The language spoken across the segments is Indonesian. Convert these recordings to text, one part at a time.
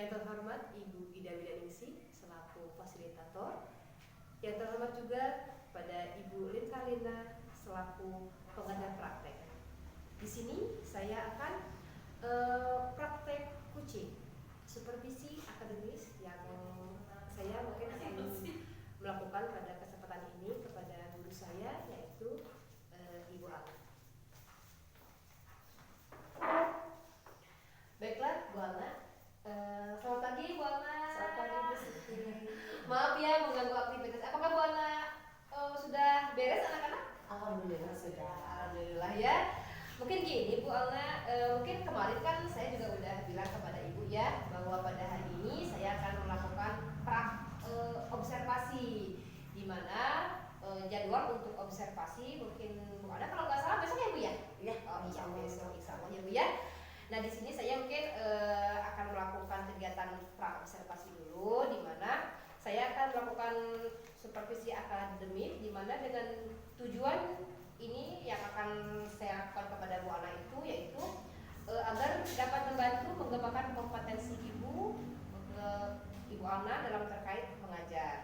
Yang terhormat Ibu Ida Widaningsi selaku fasilitator. Yang terhormat juga pada Ibu Lin Karlina selaku pengajar praktek. Di sini saya akan praktek kucing, supervisi akademis yang saya mungkin akan melakukan pada kesempatan ini kepada guru saya, yaitu Ibu Alna. Baiklah, Bu Alna. Selamat pagi, Bu Alna. Selamat pagi, Bu Siti. Maaf ya mengganggu aktivitas. Apakah Bu Alna sudah beres anak-anak? Alhamdulillah sudah. Alhamdulillah ya. Mungkin gini Bu Alna, mungkin kemarin kan saya juga udah bilang kepada Ibu ya bahwa pada hari ini saya akan melakukan observasi, di mana jadwal untuk observasi mungkin Bu Alna kalau nggak salah besok ya Bu ya? Iya. Oh iya, besok insya Allah ya Bu ya. Nah di sini saya mungkin akan melakukan kegiatan pra-observasi dulu, di mana saya akan melakukan supervisi akademik, di mana dengan tujuan ini yang akan saya lakukan kepada Bu Alna itu yaitu agar dapat membantu mengembangkan kompetensi Ibu Alna dalam terkait mengajar.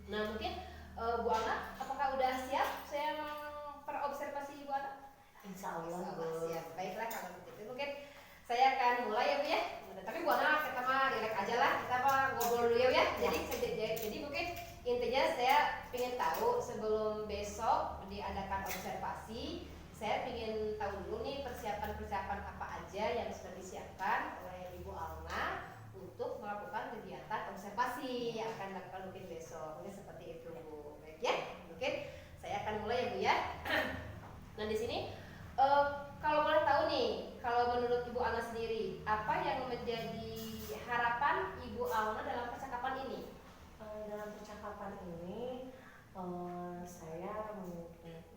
Nah mungkin Bu Alna, apakah udah siap saya memperobservasi Ibu Alna? Insya Allah, Bu. Siap. Baiklah kalau begitu mungkin saya akan mulai ya Bu ya. Tapi Bu Alna kita mah relax aja lah, kita mah ngobrol dulu ya. Jadi mungkin intinya saya ingin tahu sebelum besok diadakan observasi, saya ingin tahu dulu nih persiapan-persiapan apa aja yang sudah disiapkan oleh Ibu Alna untuk melakukan kegiatan observasi yang akan dilakukan mungkin besok. Mungkin seperti itu Bu. Baik ya. Mungkin saya akan mulai ya Bu ya. Nah di sini kalau boleh tahu nih, kalau menurut Ibu Alna sendiri, apa yang menjadi harapan Ibu Alna dalam percakapan ini? Dalam percakapan ini saya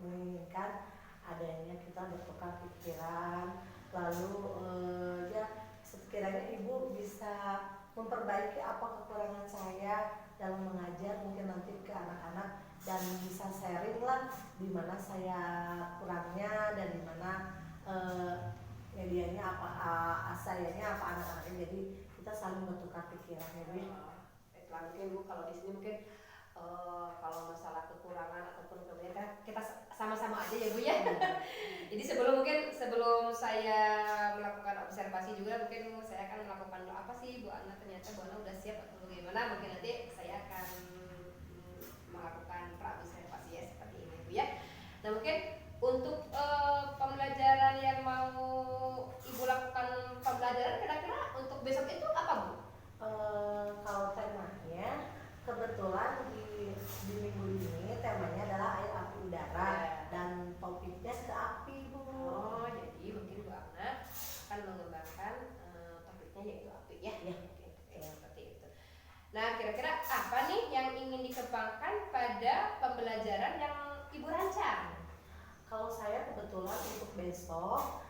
menginginkan adanya kita bertukar pikiran, lalu ya sekiranya Ibu bisa memperbaiki apa kekurangan saya dalam mengajar, mungkin nanti ke anak-anak, dan bisa sharing lah di mana saya kurangnya dan di mana medianya apa, sayanya apa, anak-anaknya. Jadi kita saling bertukar pikiran ya Bu. Baiklah, mungkin Bu kalau di sini mungkin kalau masalah kekurangan ataupun kelebihan kita sama-sama aja ya Bu ya. Jadi sebelum saya melakukan observasi juga mungkin saya akan melakukan apa sih Bu Alna, ternyata Bu Alna udah siap atau bagaimana, mungkin nanti saya akan melakukan pra-observasi ya seperti ini Bu ya. Nah mungkin untuk pembelajaran yang mau Ibu lakukan pembelajaran kira-kira untuk besok itu apa Bu? Kalau temanya kebetulan di minggu ini temanya adalah air, api, udara dan topiknya ke api Bu. Oh jadi mungkin Bu Alna akan mengembangkan topiknya yaitu api ya. Mungkin seperti itu. Nah kira-kira apa nih yang ingin dikembangkan pada pembelajaran yang Ibu rancang? Kalau saya kebetulan untuk besok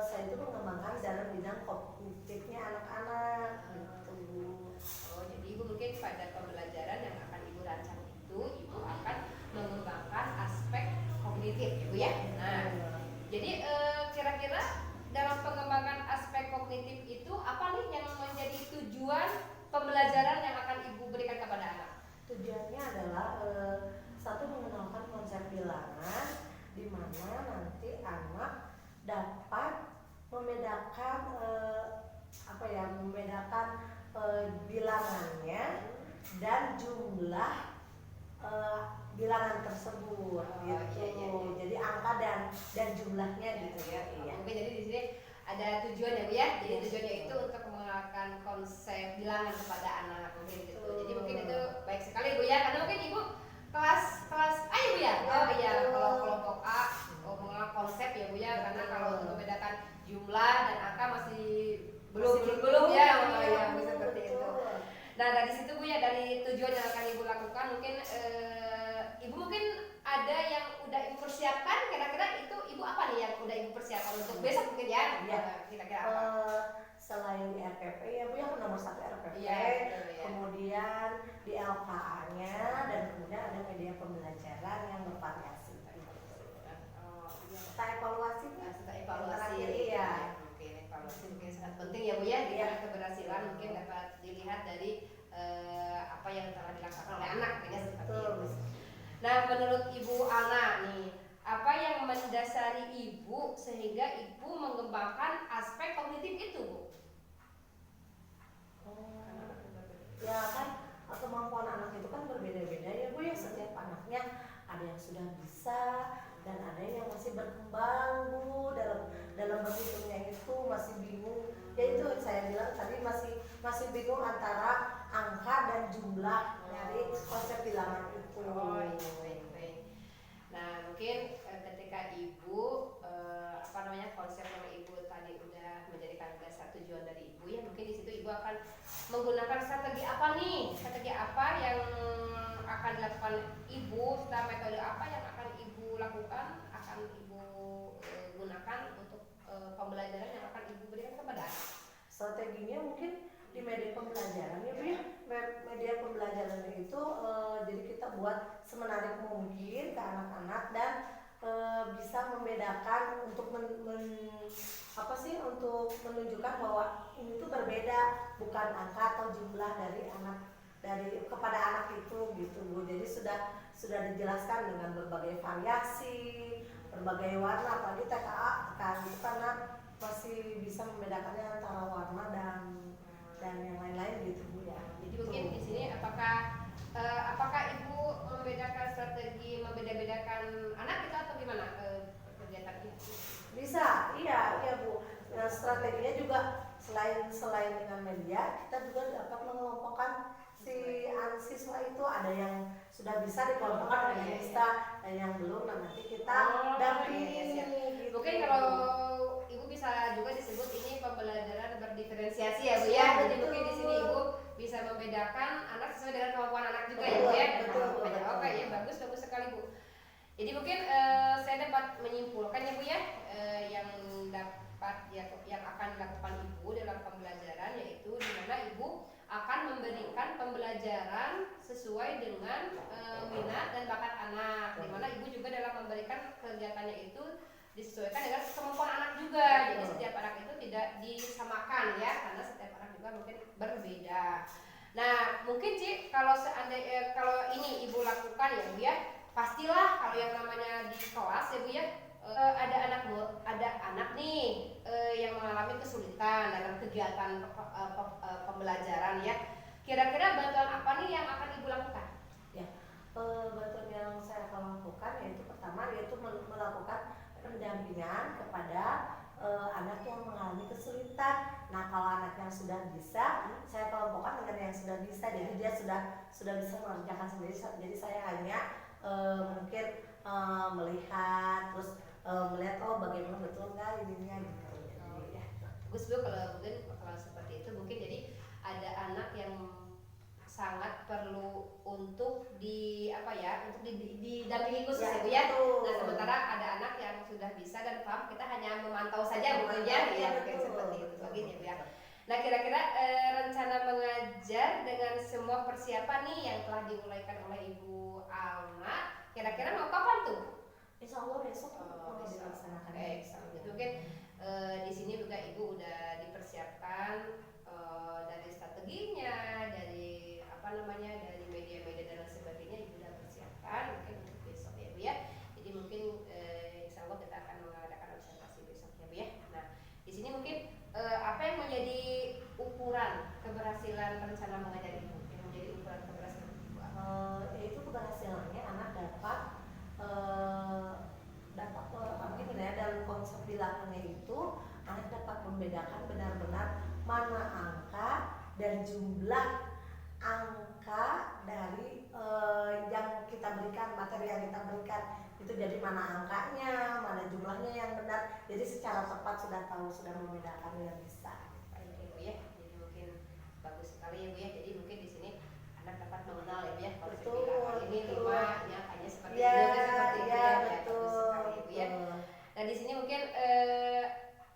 saya itu mengembangkan dalam bidang kognitifnya anak-anak gitu. Oh jadi Ibu mungkin pada pembelajaran yang akan Ibu rancang itu Ibu akan mengembangkan aspek kognitif Ibu ya. Nah jadi kira-kira dalam pengembangan aspek kognitif itu apa nih yang menjadi tujuan pembelajaran yang akan Ibu berikan kepada anak? Tujuannya adalah satu, mengenalkan konsep bilangan, di mana nanti anak dapat membedakan bilangannya dan jumlah bilangan tersebut gitu. Iya. Jadi angka dan jumlahnya gitu ya. Iya. Oke, jadi di sini ada tujuan ya Bu ya. Jadi tujuannya itu untuk mengenalkan konsep bilangan kepada anak mungkin gitu. Jadi mungkin itu baik sekali Bu ya, karena mungkin Ibu kelas A ya Bu ya. Oh iya, kalau kelompok A mengenal konsep ya Bu ya, karena kalau untuk membedakan jumlah dan angka masih belum ya. Oh iya, seperti itu. Nah dari situ Bu ya, dari tujuan yang akan Ibu lakukan mungkin Ibu mungkin ada yang udah Ibu persiapkan, kira-kira itu Ibu apa nih yang udah Ibu persiapkan untuk besok mungkin ya? Iya. Kira-kira apa? Selain di RPP ya Bu, yang nomor 1 RPP, Iya, betul, ya. kemudian di LKA-nya, dan kemudian ada media pembelajaran yang bervariasi. Kita evaluasi nih. Kita evaluasi. Iya. Mungkin evaluasi mungkin sangat penting ya Bu ya, di keberhasilan mungkin dapat anak ya seperti Betul. itu. Nah, menurut Ibu Alna nih, apa yang mendasari ibu sehingga ibu mengembangkan aspek kognitif itu, Bu? Ya kan kemampuan anak itu kan berbeda-beda ya Bu ya, setiap anaknya ada yang sudah bisa dan ada yang masih berkembang Bu, dalam berhitungnya itu masih bingung. Ya itu saya bilang tadi masih bingung antara angka dan jumlah dari konsep bilangan itu. Oh iya, baik. Nah, mungkin ketika ibu konsep yang ibu tadi udah menjadikan dasar tujuan dari ibu ya, mungkin di situ ibu akan menggunakan strategi apa nih? Strategi apa yang akan dilakukan ibu, serta metode apa yang akan ibu lakukan, akan ibu gunakan untuk pembelajaran yang akan ibu berikan kepada anak? Strateginya mungkin di media pembelajaran ya Bu ya. Media pembelajaran itu jadi kita buat semenarik mungkin ke anak-anak dan bisa membedakan untuk untuk menunjukkan bahwa ini tuh berbeda, bukan angka atau jumlah dari kepada anak itu gitu Bu. Jadi sudah dijelaskan dengan berbagai variasi, berbagai warna, apalagi TKA kan itu karena masih bisa membedakannya antara warna dan yang lain-lain gitu Bu ya. Jadi mungkin di sini apakah ibu membedakan strategi membeda-bedakan anak itu atau gimana kegiatannya? Bisa, iya Bu. Nah, strateginya juga selain dengan media, kita juga dapat mengelompokkan si siswa itu, ada yang sudah bisa dikelompokkan, ada yang bisa dan yang belum. Nah, nanti kita dampingi. Iya. Gitu. Mungkin kalau ibu bisa juga disebut ini pembelajaran berdiferensiasi ya Bu ya. Jadi mungkin di sini ibu bisa membedakan anak sesuai dengan kemampuan anak juga ya Bu ya. Betul. Oke ya, bagus sekali Bu. Jadi mungkin saya dapat menyimpulkan ya Bu ya, yang akan dilakukan ibu dalam pembelajaran yaitu di mana ibu akan memberikan pembelajaran sesuai dengan minat dan bakat anak, di mana ibu juga dalam memberikan kegiatannya itu disesuaikan dengan kemampuan anak juga. Jadi setiap anak itu tidak disamakan ya, karena setiap anak juga mungkin berbeda. Nah, mungkin Ci, kalau ini ibu lakukan ya Bu ya, pastilah kalau yang namanya di kelas ya Bu ya, ada anak nih yang mengalami kesulitan dalam kegiatan pembelajaran ya. Kira-kira bantuan apa nih yang akan ibu lakukan? Ya, bantuan yang saya akan lakukan yaitu pertama yaitu melakukan pendampingan kepada anak yang mengalami kesulitan. Nah, kalau anak yang sudah bisa, saya kelompokkan dengan yang sudah bisa. Jadi dia sudah bisa mengerjakan sendiri. Jadi saya hanya mungkin melihat terus melihat bagaimana betul nggak ininya gitu. Ya. Bagus Bu, kalau seperti itu mungkin jadi ada anak yang sangat perlu untuk didampingi khusus ya Bu ya. Nah, sementara ada anak yang sudah bisa dan paham, kita hanya memantau saja mungkin ya, mungkin seperti itu mungkin ya Bu ya. Nah, kira-kira rencana mengajar dengan semua persiapan nih yang telah dimulaikan oleh Ibu Alna, kira-kira mau kapan tuh? Insya Allah besok dilaksanakan. Jadi mungkin di sini juga Ibu udah dipersiapkan dari strateginya, dari dari media-media dan sebagainya Ibu udah persiapkan mungkin untuk besok ya Bu ya. Jadi mungkin insya Allah kita akan mengadakan observasi besok ya Bu ya. Nah, di sini mungkin apa yang menjadi ukuran keberhasilan rencana mengajar Ibu? Yang menjadi ukuran keberhasilan Ibu? Yaitu keberhasilannya anak dapat mungkin ya dalam konsep bilangannya itu anak dapat membedakan benar-benar mana angka dan jumlah angka dari yang kita berikan, materi yang kita berikan itu, jadi mana angkanya, mana jumlahnya yang benar. Jadi secara tepat sudah tahu, sudah membedakan yang bisa. Baik ya Bu ya. Jadi mungkin bagus sekali ya Bu ya. Jadi mungkin di sini anak dapat mengenal ya Bu ya, konsep bilangan ini 5 ya hanya seperti ya, ini seperti itu ya. Betul. Bagus sekali ya Bu ya. Nah, di sini mungkin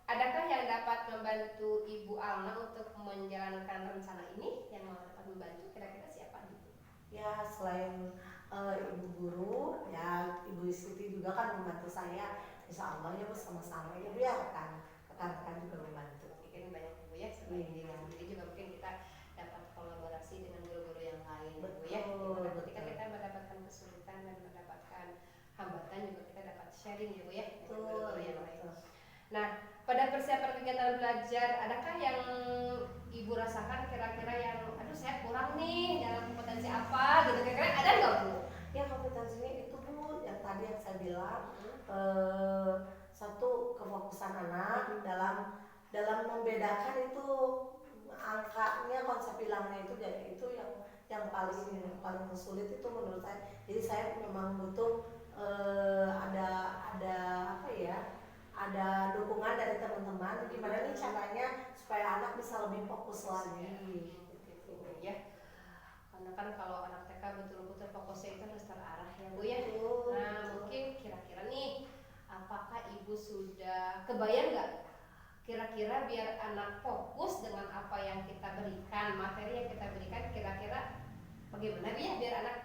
adakah yang dapat membantu Ibu Alna untuk menjalankan rencana ini? Yang mau dapat membantu kira-kira siapa gitu? Ya, selain ibu guru, ya Ibu Siti juga kan membantu saya. Insya Allah ya Bu, sama-sama ya Bu ya, rekan-rekan juga membantu. Mungkin banyak Bu ya, selain diri sendiri juga mungkin kita dapat kolaborasi dengan guru-guru yang lain Bu ya. Nanti kan mengajar, adakah yang ibu rasakan kira-kira yang aduh saya kurang nih dalam kompetensi apa gitu, kira-kira ada nggak Bu? Ya kompetensinya itu Bu, yang tadi yang saya bilang, satu kefokusan anak dalam membedakan itu angkanya, konsep bilangnya itu, jadi itu yang paling sulit itu menurut saya. Jadi saya memang butuh ada apa ya, ada dukungan dari teman-teman gimana nih caranya supaya anak bisa lebih fokus lagi Gitu ya, karena kan kalau anak TK betul-betul fokusnya itu harus terarah ya Bu ya. Nah mungkin kira-kira nih, apakah ibu sudah kebayang nggak kira-kira biar anak fokus dengan apa yang kita berikan, materi yang kita berikan, kira-kira bagaimana ya biar anak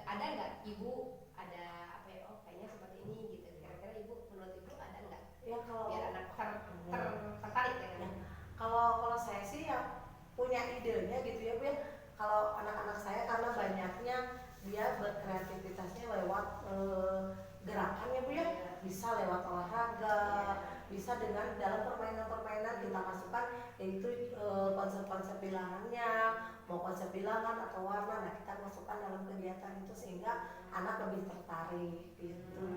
ada nggak ibu, ada apa ya, oh kayaknya seperti ini gitu, kira-kira ibu menurut ibu ada nggak ya kalau biar anak tertarik dengan kalau saya sih ya punya idenya gitu ya Bu ya. Kalau anak-anak saya karena banyaknya dia berkreativitasnya lewat gerakan ya Bu ya, bisa lewat olahraga, bisa dengan dalam permainan-permainan kita masukkan yaitu konsep-konsep bilangannya, mau konsep bilangan atau warna, nah kita masukkan dalam kegiatan itu sehingga anak lebih tertarik gitu.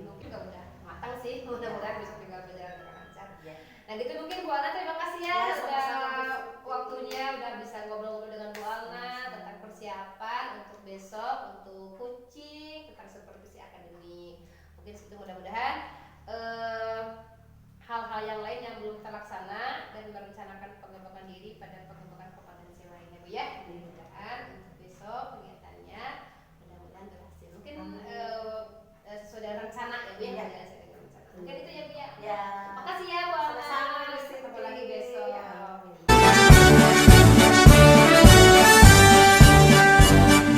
Mungkin juga udah matang sih, mudah-mudahan bisa tinggal berjalan dengan lancar. Nah gitu mungkin Bu Ana, terima kasih ya udah waktunya, udah bisa ngobrol-ngobrol dengan Bu Ana tentang persiapan untuk besok untuk kucing, tentang supervisi akademik. Mungkin situ mudah-mudahan hal-hal yang lain yang belum terlaksana dan merencanakan pengembangan diri pada pengembangan kompetensi lainnya Bu ya. Mudah-mudahan untuk besok kegiatannya mudah-mudahan berhasil. Mungkin sesuai dengan rencana ya Bu ya. Mungkin itu ya Bu ya. Terima kasih ya Bu Ana. Sampai lagi besok.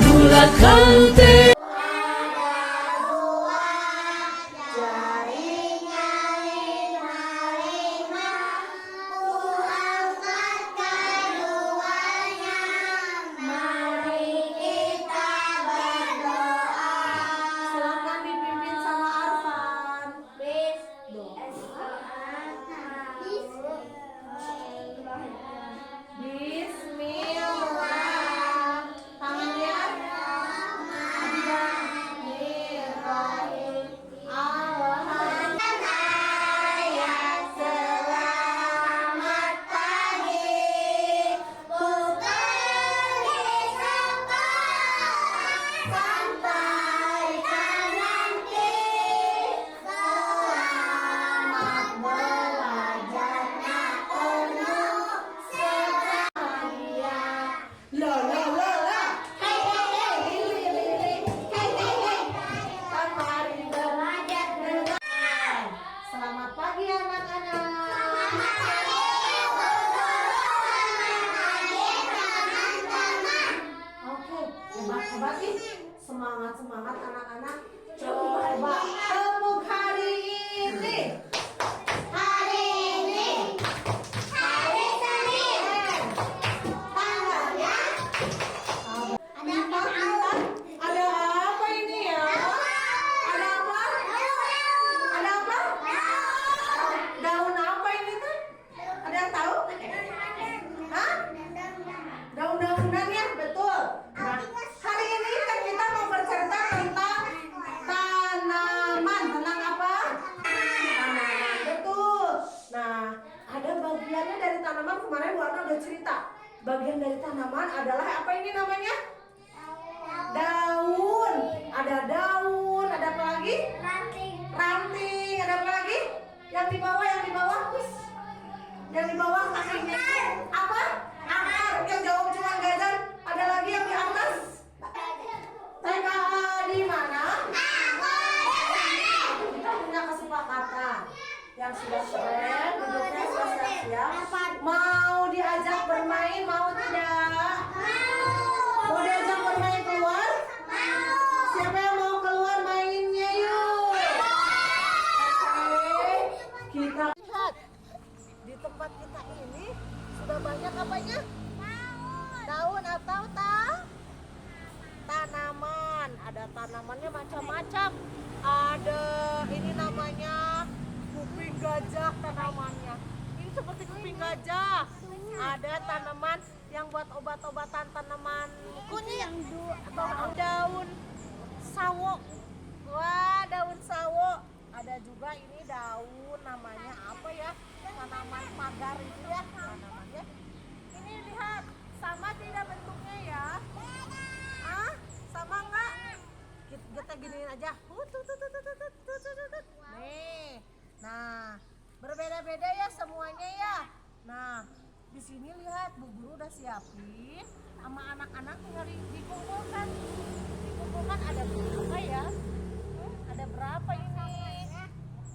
Gula Kante. Semangat anak-anak, coba tepuk hari ini. Hari Senin. Tanggalnya ada apa ini ya? Ada apa? Daun apa ini tuh? Ada yang tahu? Hah? Daun-daunan ya, betul. Nah, hari ini kan kita mau bercerita tentang tanaman. Tentang apa? Tanaman, betul. Nah, ada bagiannya dari tanaman. Kemarin Bu Ana udah cerita. Bagian dari tanaman adalah apa ini namanya? Daun. Ada daun, ada apa lagi? Ranting. Ada apa lagi? Yang di bawah. Yang di bawah kakinya apa? Akar. Yang jawab cuma Gazan. Ada lagi yang di atas. TKA di mana? Kita punya kesepakatan. Yang sudah keren, duduknya sudah siap-siap. Mau diajak bermain, mau tidak? Mau diajak bermain keluar? Siapa yang mau keluar mainnya yuk? Oke, kita lihat di tempat kita ini sudah banyak apanya? Daun atau tanaman. Ada tanamannya macam-macam. Ada ini namanya kuping gajah tanamannya. Ini seperti kuping gajah. Ada tanaman yang buat obat-obatan, tanaman kunyit atau daun sawo. Wah, daun sawo. Ada juga ini daun namanya apa ya? Tanaman pagar itu ya. Tanamannya. Ini lihat, sama tidak bentuknya ya? Ah, sama enggak? Kita giniin aja. Nih. Nah, berbeda-beda ya semuanya ya. Nah, di sini lihat Bu Guru udah siapin sama anak-anak tinggal dikumpulkan. Dikumpulkan ada berapa ya? Ada berapa ini?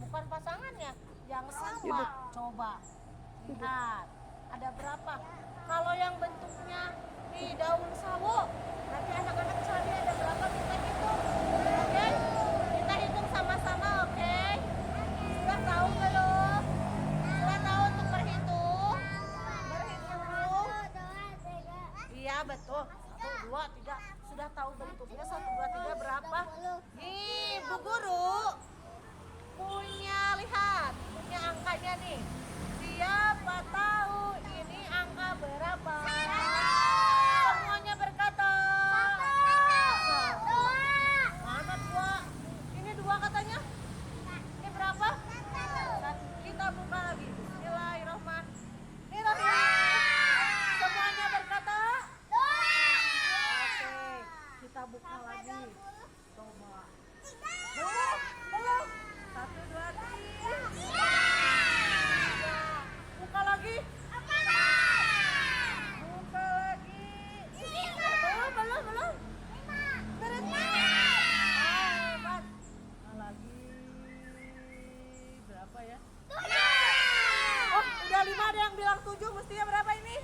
Bukan pasangannya, yang sama. Coba lihat, ada berapa? Kalau yang bentuknya nih daun sawo, nanti anak-anak cari ada berapa kita hitung. Oke? Kita hitung sama-sama, oke? Sudah tahu belum? Sudah tahu untuk berhitung? Berhitung? Iya betul. 1, 2, 3. Sudah tahu bentuknya 1, 2, 3 berapa? Nih Bu Guru punya, lihat, punya angkanya nih. Siapa tahu ini angka berapa? Semuanya berkata mana 2? Ini 2 katanya. Ini berapa? Kita buka lagi. Bismillahirrahmanirrahim. Semuanya berkata oke, kita buka lagi. Coba. Belum. 1, 2, 3. Buka lagi. Buka lagi. Belum. Berhenti. Hebat. Lagi. Berapa ya? Oh, udah 5, ada yang bilang 7. Mestinya berapa ini?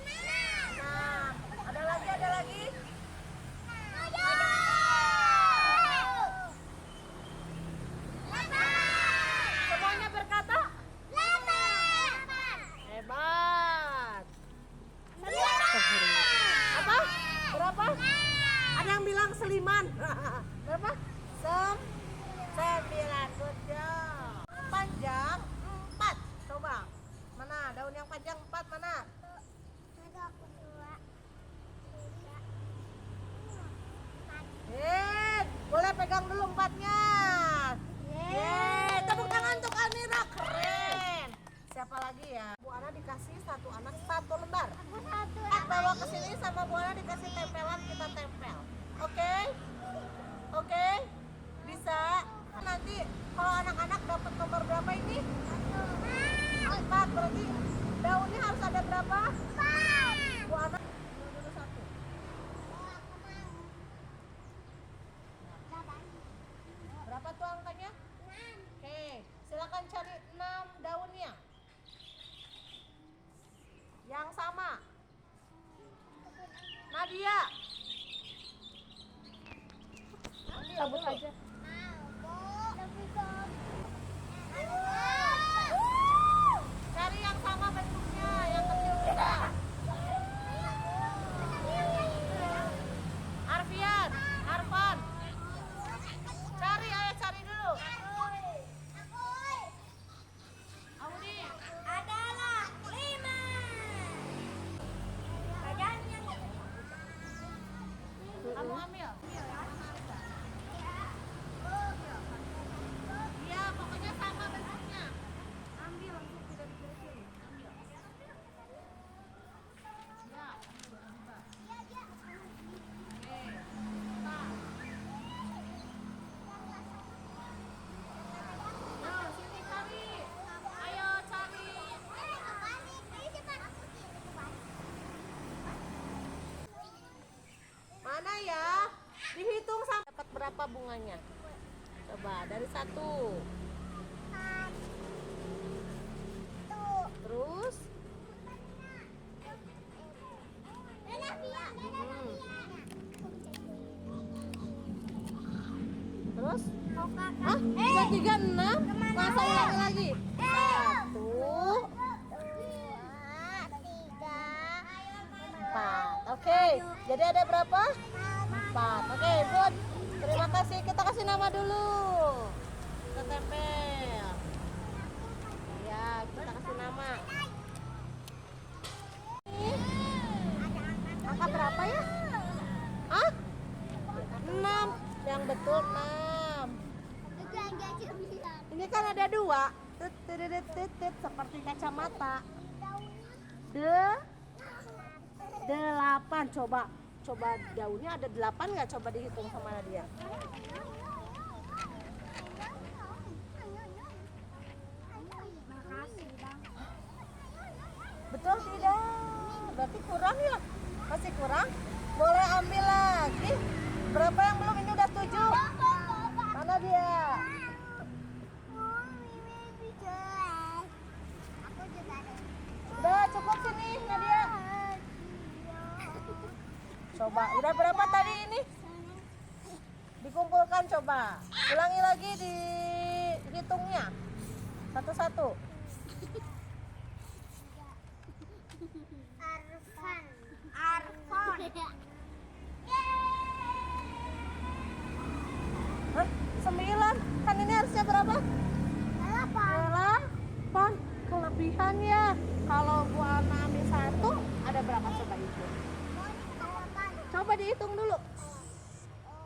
Nah, ada lagi. Semuanya berkata? Hebat. Apa? Berapa? Ada yang bilang seliman. Berapa? 9. Good job. Panjang 4. Coba. Mana? Daun yang panjang 4 mana? Boleh pegang dulu 4-nya. Tepuk tangan untuk Amira, keren. Siapa lagi ya? Bu Ana dikasih 1 anak 1 lembar. Bawa ke sini sama Bu Ana dikasih tempelan, kita tempel. Oke? Bisa? Nanti kalau anak-anak dapat nomor berapa ini? 4. Berarti daunnya harus ada berapa? 4. Bu Ana dulu 1. Berapa tuh angkanya? 6. Oke, silakan cari 6 daunnya. Yang sama. Nadia. Cabut aja. Cari yang sama bentuknya, yang kecil juga. Arfan. Cari dulu. Audi. Adalah 5. Badannya Kamu ambil. Iya, pokoknya sama bentuknya. Ambil langsung, tidak diberesin. Ambil. Ya, oke. Nah, sini cari. Ayo cari. Mana ya? Dihitung sampai dapat berapa bunganya? Coba dari 1. Terus? Terus? Hah? 2, 3, 6? Masa ulangi lagi? 1, 4. Oke, jadi ada berapa? 4. Oke, good. Terima kasih. Kita kasih nama dulu. Kita tempel. Ya, kita kasih nama. Kakak berapa ya? Hah? 6. Yang betul 6. Ini kan ada 2. Seperti kacamata. 8. Coba daunnya ada 8 nggak? Coba dihitung sama Nadia. Betul tidak? Berarti kurang ya? Masih kurang? Boleh ambil lagi. Berapa yang belum? Ini udah 7. Mana dia? Udah cukup sini Nadia. Coba, udah berapa tadi ini? Dikumpulkan coba. Ulangi lagi dihitungnya. Satu-satu. Arfan. Hah? 9? Kan ini harusnya berapa? 8. Kelebihan ya. Kalau Bu Ana ambil 1, ada berapa coba itu? Coba dihitung dulu.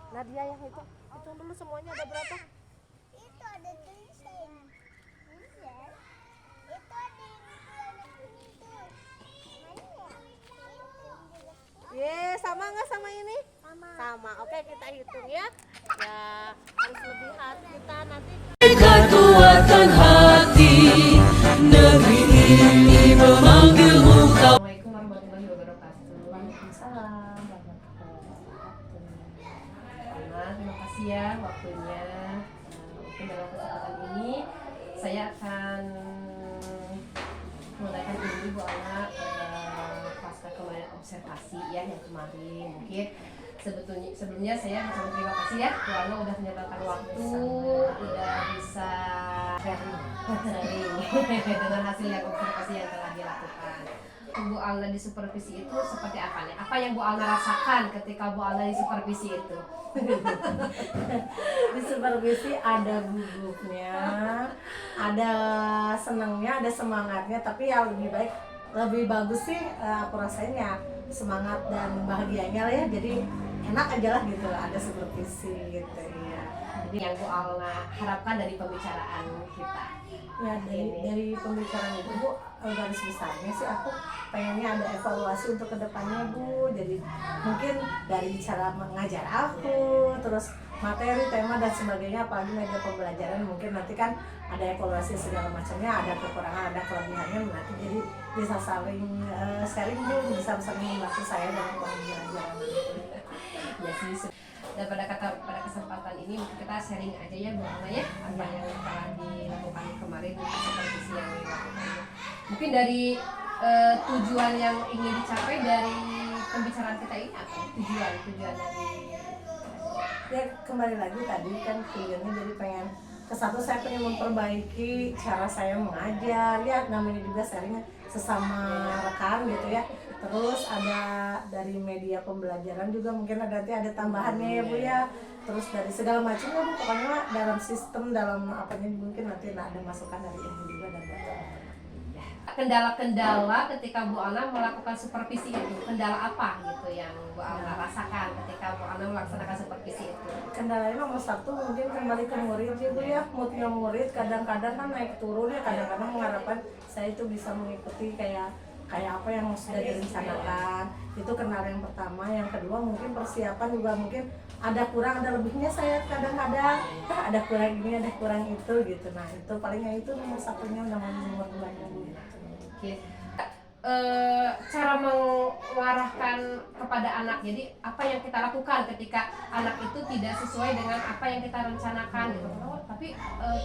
Nadia yang hitung. Hitung dulu semuanya ada berapa? Itu ada tulisan. Itu ada Ye, sama nggak sama ini? sama. Sama. Oke, kita hitung ya. Ya, harus lebih hati kita nanti. Kekuatan hati negeri ini memanggilmu kau. Assalamualaikum warahmatullahi wabarakatuh. Waalaikumsalam warahmatullahi wabarakatuh. Ana, terima kasih ya waktunya. Mungkin dalam kesempatan ini saya akan menggunakan ini Bu Ana pasca kemarin observasi ya yang kemarin. Mungkin sebelumnya saya bisa berterima kasih ya Bu Ana udah menyempatkan waktu, udah bisa sharing dengan hasil yang observasi yang telah dilakukan. Bu Alna di supervisi itu seperti apa nih? Apa yang Bu Alna rasakan ketika Bu Alna di supervisi itu? Di supervisi ada gugupnya, ada senangnya, ada semangatnya, tapi yang lebih bagus sih aku rasain ya semangat dan bahagianya lah ya. Jadi enak aja lah gitu, ada supervisi gitu ya. Jadi yang Bu Alna harapkan dari pembicaraan kita. Ya dari pembicaraan itu Bu, garis besarnya sih aku pengennya ada evaluasi untuk kedepannya Bu. Jadi mungkin dari cara mengajar aku, terus materi, tema dan sebagainya, apalagi media pembelajaran, mungkin nanti kan ada evaluasi segala macamnya, ada kekurangan, ada kelebihannya, nanti jadi bisa saling sharing Bu, bisa saling membantu saya dalam pembelajaran. Ya sih. Dan pada kesempatan ini kita sharing aja ya Bu Alna ya apa yang telah dilakukan kemarin di supervisi yang dilakukan. Mungkin dari tujuan yang ingin dicapai dari pembicaraan kita ini apa? Tujuan dari Ya kembali lagi tadi kan tujuannya jadi pengen kesatu saya pengen memperbaiki cara saya mengajar ya, namanya juga sharing sesama rekan gitu ya. Terus ada dari media pembelajaran juga mungkin nanti ada tambahannya ya Bu ya. Terus dari segala macam ya Bu, pokoknya dalam sistem, dalam apanya mungkin nanti ada masukan dari Ibu juga dan Bapak. kendala-kendala ketika Bu Alna melakukan supervisi itu, kendala apa gitu yang Bu Alna rasakan ketika Bu Alna melaksanakan supervisi itu? Kendalanya nomor 1 mungkin kembali ke murid ya Bu ya. Moodnya murid kadang-kadang kan naik turun ya, kadang-kadang mengharapkan saya itu bisa mengikuti kayak apa yang sudah direncanakan. Itu kendala yang pertama. Yang kedua mungkin persiapan juga mungkin ada kurang ada lebihnya, saya kadang-kadang ada kurang ini ada kurang itu gitu. Nah itu palingnya itu nomor 1-nya, nomor 2-nya gitu. Oke. Cara mengarahkan kepada anak, jadi apa yang kita lakukan ketika anak itu tidak sesuai dengan apa yang kita rencanakan gitu. Tapi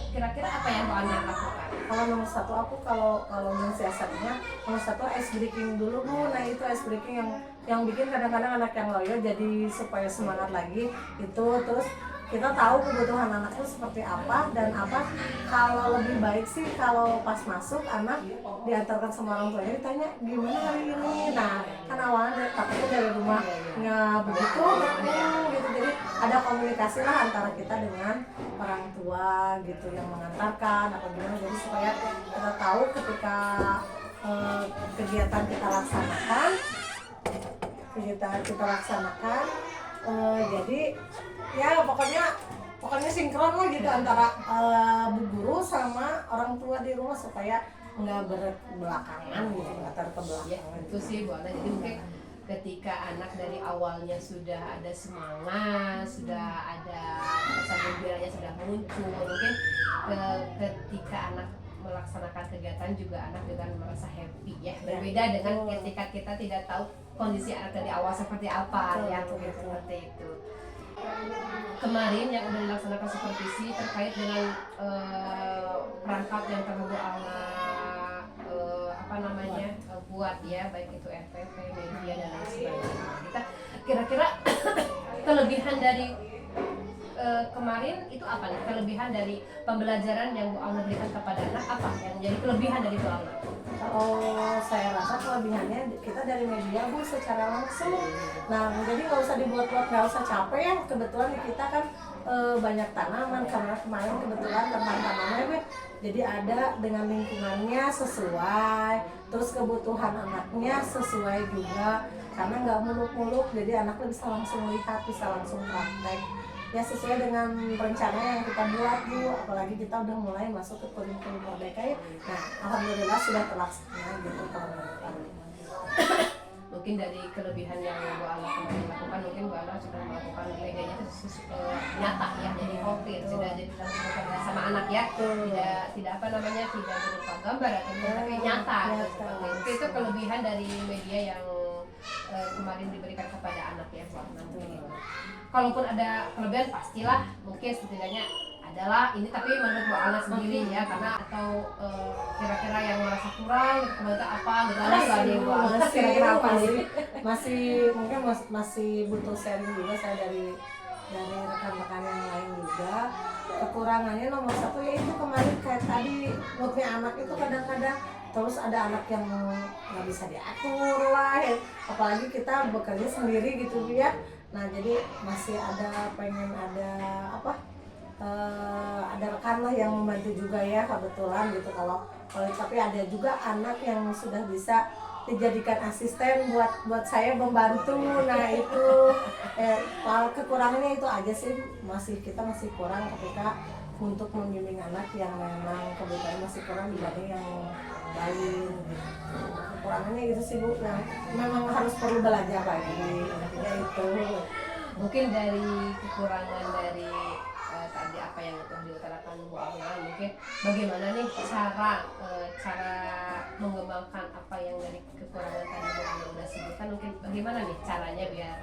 kira-kira apa yang Bu Alna lakukan? Kalau nomor 1 aku kalau mensiasatnya nomor 1 ice breaking dulu Bu. Nah itu ice breaking yang bikin kadang-kadang anak yang loyo jadi supaya semangat lagi itu. Terus kita tahu kebutuhan anak itu seperti apa dan apa. Kalau lebih baik sih kalau pas masuk anak diantarkan sama orang tuanya ditanya gimana hari ini. Nah kan awalnya takutnya dari rumah nggak begitu gitu. Jadi ada komunikasi lah antara kita dengan orang tua gitu yang mengantarkan atau gimana. Jadi supaya kita tahu ketika kegiatan kita laksanakan kita laksanakan. Jadi ya pokoknya sinkron lah gitu antara bu guru sama orang tua di rumah supaya nggak berbelakangan gitu, nggak Ya, terbelakangan. itu sih Bu Ana. Jadi mungkin ketika anak dari awalnya sudah ada semangat, sudah ada rasa gembiranya sudah muncul, mungkin ketika anak melaksanakan kegiatan juga anak juga merasa happy ya. Berbeda dengan betul. ketika kita tidak tahu kondisi anak dari awal seperti apa, Betul, ya betul, mungkin betul. seperti itu. Kemarin yang udah dilaksanakan supervisi terkait dengan perangkat yang telah Bu Alna buat ya, baik itu FPP, media dan lain sebagainya. Kita kira-kira kelebihan dari kemarin itu apa nih? Kelebihan dari pembelajaran yang Bu Alna berikan kepada anak apa yang jadi kelebihan dari Bu Alna? Kalau saya rasa kelebihannya kita dari media Bu secara langsung. Nah jadi nggak usah dibuat-buat, nggak usah capek ya. Kebetulan di kita kan banyak tanaman, karena kemarin kebetulan tentang tanaman Bu. Jadi ada dengan lingkungannya sesuai, terus kebutuhan anaknya sesuai juga, karena nggak muluk-muluk, jadi anaknya bisa langsung lihat, bisa langsung praktek. Ya sesuai dengan rencana yang kita buat Bu, apalagi kita udah mulai masuk ke kurikulum Merdeka ya. Nah alhamdulillah sudah terlaksana gitu kalau menurut kami. Mungkin dari kelebihan yang Bu Alna kemarin lakukan, mungkin Bu Alna sudah melakukan medianya itu nyata ya, jadi konkret, sudah jadi lakukan sama anak ya, tidak apa namanya, tidak berupa gambar atau tapi nyata. Gitu. Itu kelebihan dari media yang kemarin diberikan kepada anak ya Bu Alna. Kalaupun ada kelebihan pastilah mungkin setidaknya adalah ini, tapi menurut Bu Alna sendiri ya, karena atau kira-kira yang merasa kurang gitu, apa gitu, ada nggak nih Bu Alna kira-kira apa sih? Masih mungkin masih butuh sharing juga saya dari rekan-rekan yang lain juga. Kekurangannya nomor satu yaitu kemarin kayak tadi moodnya anak itu kadang-kadang, terus ada anak yang nggak bisa diatur lah ya. Apalagi kita bekerja sendiri gitu ya. Nah jadi masih pengen ada ada rekan lah yang membantu juga ya, kebetulan gitu. Kalau tapi ada juga anak yang sudah bisa dijadikan asisten buat saya membantu. Nah itu kekurangannya itu aja sih, kita masih kurang ketika untuk membimbing anak yang memang kebetulan masih kurang dibanding yang lain. Kekurangannya itu sih Bu, yang memang harus perlu belajar lagi, intinya itu. Mungkin dari kekurangan dari tadi apa yang telah diutarakan Bu Alna, mungkin bagaimana nih cara mengembangkan apa yang dari kekurangan tadi Bu Alna udah sebutkan, mungkin bagaimana nih caranya biar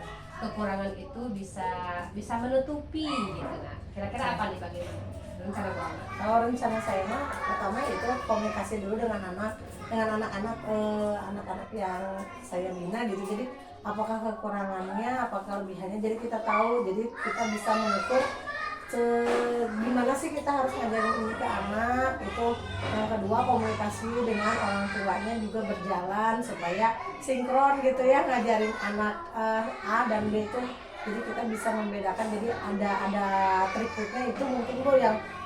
kekurangan itu bisa menutupi gitu. Nah kira-kira apa nih, bagaimana rencana Bu Alna? Kalau rencana saya mah pertama itu komunikasi dulu dengan anak-anak yang saya bina gitu. Jadi apakah kekurangannya, apakah kelebihannya, jadi kita tahu, jadi kita bisa mengukur gimana sih kita harus ngajarin ini ke anak itu. Yang kedua komunikasi dengan orang tuanya juga berjalan supaya sinkron gitu ya, ngajarin anak A dan B itu, jadi kita bisa membedakan. Jadi ada trik-triknya itu mungkin Bu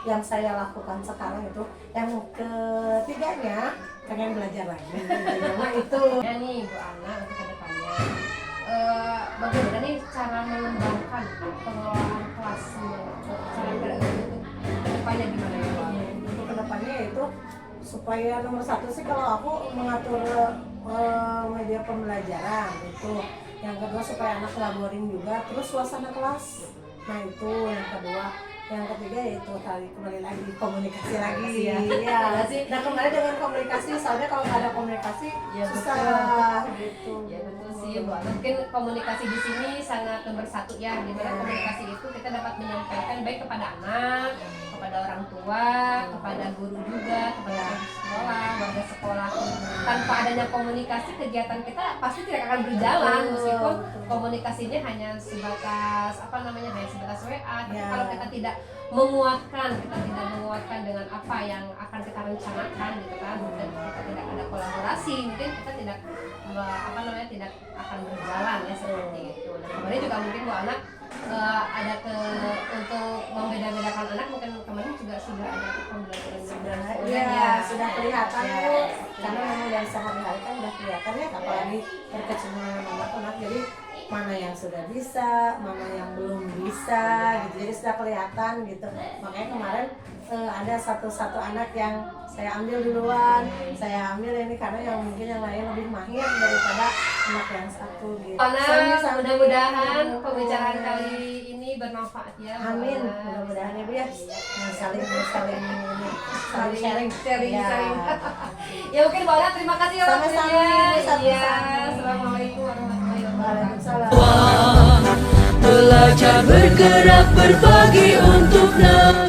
yang saya lakukan sekarang itu. Yang ketiganya pengen belajar lagi itu Ya nih Bu Alna, untuk kedepannya bagaimana nih cara mengembangkan pengelolaan kelas, cara untuk kedepannya gimana ya Bu Alna? untuk kedepannya itu supaya nomor satu sih kalau aku mengatur media pembelajaran itu. Yang kedua supaya anak nggak boring juga, terus suasana kelas. Nah itu yang kedua. Yang ketiga yaitu kembali lagi komunikasi lagi ya. Nah kembali dengan komunikasi, soalnya kalau nggak ada komunikasi Ya, susah gitu. Ya betul sih Bu Alna. Mungkin komunikasi di sini sangat nomor satu ya. Di mana komunikasi itu kita dapat menyampaikan baik kepada anak, kepada orang tua, kepada guru juga, kepada sekolah, warga sekolah. Tanpa adanya komunikasi, kegiatan kita pasti tidak akan berjalan, meskipun komunikasinya hanya sebatas hanya sebatas WA. Tapi kalau kita tidak menguatkan dengan apa yang akan kita rencanakan gitu kan, dan kita tidak ada kolaborasi, mungkin kita tidak tidak akan berjalan ya seperti itu. Nah kemarin juga mungkin Bu Alna ada untuk membeda-bedakan anak mungkin kemarin juga sudah ada pembelajaran sudah kelihatan Bu. Karena memang dari sehari-hari kan udah kelihatan ya, apalagi berkecimpung anak-anak, jadi mana yang sudah bisa, mana yang belum bisa gitu, jadi sudah kelihatan gitu. Makanya kemarin ada satu anak yang saya ambil duluan, saya ambil ini karena yang mungkin yang lain lebih mahir daripada anak yang satu gitu. Karena mudah-mudahan pembicaraan kali ini bermanfaat ya. Amin, mudah-mudahan ya Bu ya. Nah, saling sharing. Ya mungkin Bu Ana, terima kasih ya Sama-sama, waktunya. Ibu. Iya, assalamualaikum warahmatullahi wabarakatuh. Waalaikumsalam. Belajar bergerak berbagi untuk negara.